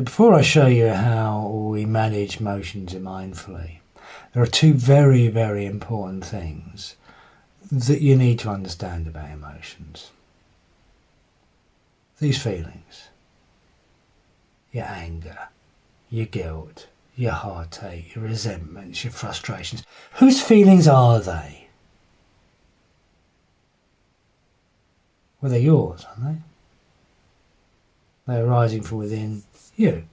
But before I show you how we manage emotions mindfully, there are two very, very important things that you need to understand about emotions. These feelings, your anger, your guilt, your heartache, your resentments, your frustrations, whose feelings are they? Well, they're yours, aren't they? They're arising from within you.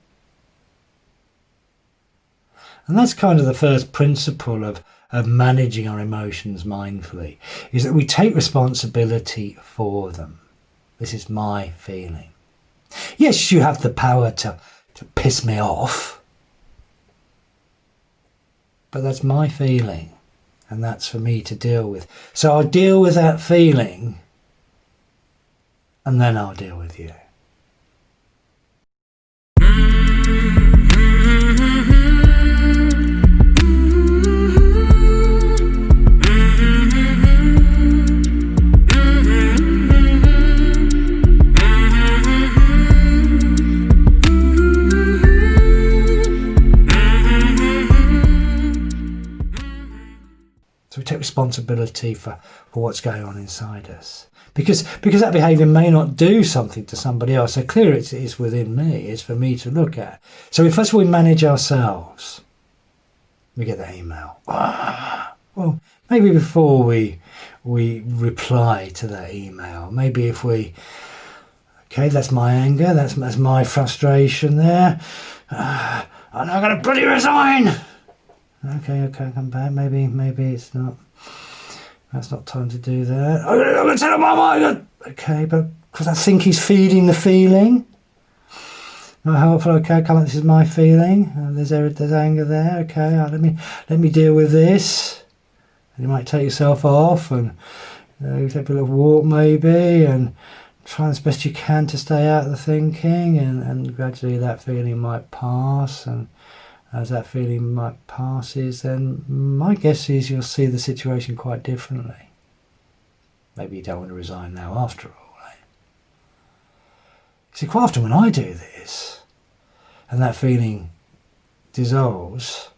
And that's kind of the first principle of managing our emotions mindfully, is that we take responsibility for them. This is my feeling. Yes, you have the power to piss me off, but that's my feeling, and that's for me to deal with. So I'll deal with that feeling, and then I'll deal with you. So we take responsibility for what's going on inside us. Because that behaviour may not do something to somebody else. So clearly it's within me. It's for me to look at. So first of all, we manage ourselves. We get that email. Well, maybe before we reply to that email, maybe if we, okay, that's my anger, that's my frustration there. I'm not going to bloody resign. Okay, come back. Maybe it's not. That's not time to do that. I'm going to tell him my mind. Okay, but because I think he's feeding the feeling. Not helpful. Okay, come on. This is my feeling. There's anger there. Okay, let me deal with this. And you might take yourself off and take a little walk maybe, and try as best you can to stay out of the thinking, and gradually that feeling might pass. And as that feeling passes, then my guess is you'll see the situation quite differently. Maybe you don't want to resign now after all. See, quite often when I do this, and that feeling dissolves,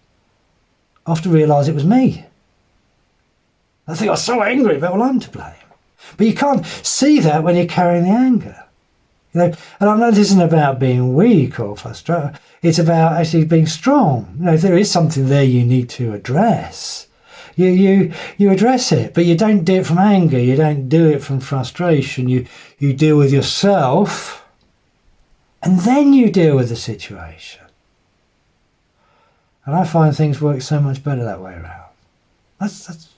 I often realise it was me. I think I was so angry, but well, I'm to blame. But you can't see that when you're carrying the anger. And I know this isn't about being weak or frustrated. It's about actually being strong. If there is something there you need to address, you address it, but you don't do it from anger. You don't do it from frustration. You deal with yourself, and then you deal with the situation. And I find things work so much better that way around. That's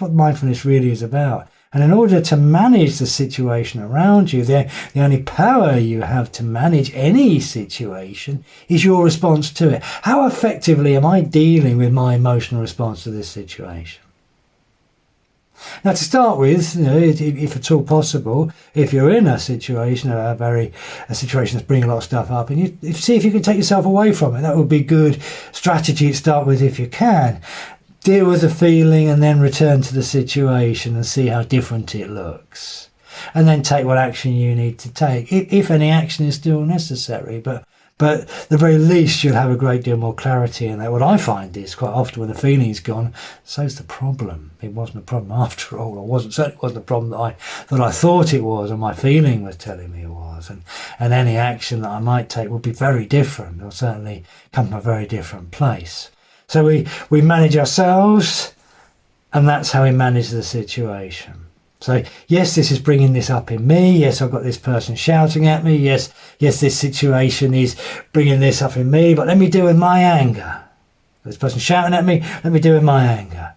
what mindfulness really is about. And in order to manage the situation around you, the only power you have to manage any situation is your response to it. How effectively am I dealing with my emotional response to this situation? Now, to start with, if at all possible, if you're in a situation, a situation that's bringing a lot of stuff up, and you see if you can take yourself away from it, that would be a good strategy to start with if you can. Deal with the feeling and then return to the situation and see how different it looks. And then take what action you need to take, if any action is still necessary. But at the very least, you'll have a great deal more clarity in that. What I find is quite often when the feeling's gone, so's the problem. It wasn't a problem after all. Certainly wasn't the problem that I thought it was, or my feeling was telling me it was. And any action that I might take would be very different, or certainly come from a very different place. So we manage ourselves, and that's how we manage the situation. So yes, this is bringing this up in me. Yes, I've got this person shouting at me. Yes, this situation is bringing this up in me, but let me deal with my anger. This person shouting at me, let me deal with my anger.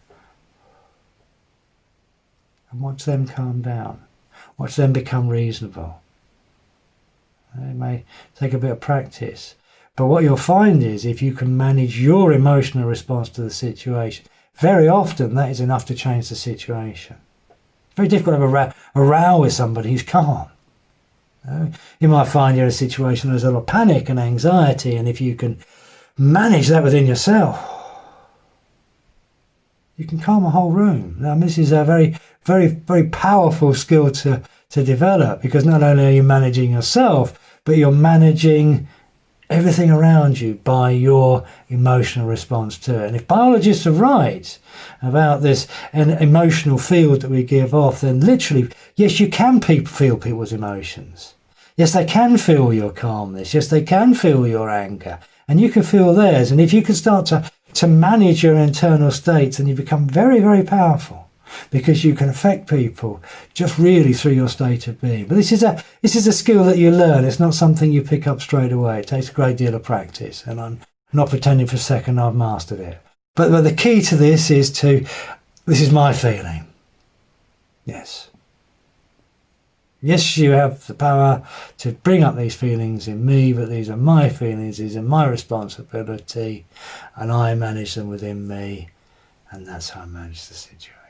And watch them calm down. Watch them become reasonable. It may take a bit of practice. But what you'll find is if you can manage your emotional response to the situation, very often that is enough to change the situation. It's very difficult to have a row with somebody who's calm. You might find you're in a situation where there's a lot of panic and anxiety, and if you can manage that within yourself, you can calm a whole room. Now, this is a very, very, very powerful skill to develop, because not only are you managing yourself, but you're managing everything around you by your emotional response to it. And if biologists are right about this an emotional field that we give off, then literally, yes, you can feel people's emotions. Yes, they can feel your calmness. Yes, they can feel your anger. And you can feel theirs. And if you can start to manage your internal states, then you become very, very powerful, because you can affect people just really through your state of being. But this is a skill that you learn. It's not something you pick up straight away. It takes a great deal of practice, and I'm not pretending for a second I've mastered it. But the key to this is this is my feeling. Yes. Yes, you have the power to bring up these feelings in me, but these are my feelings, these are my responsibility, and I manage them within me, and that's how I manage the situation.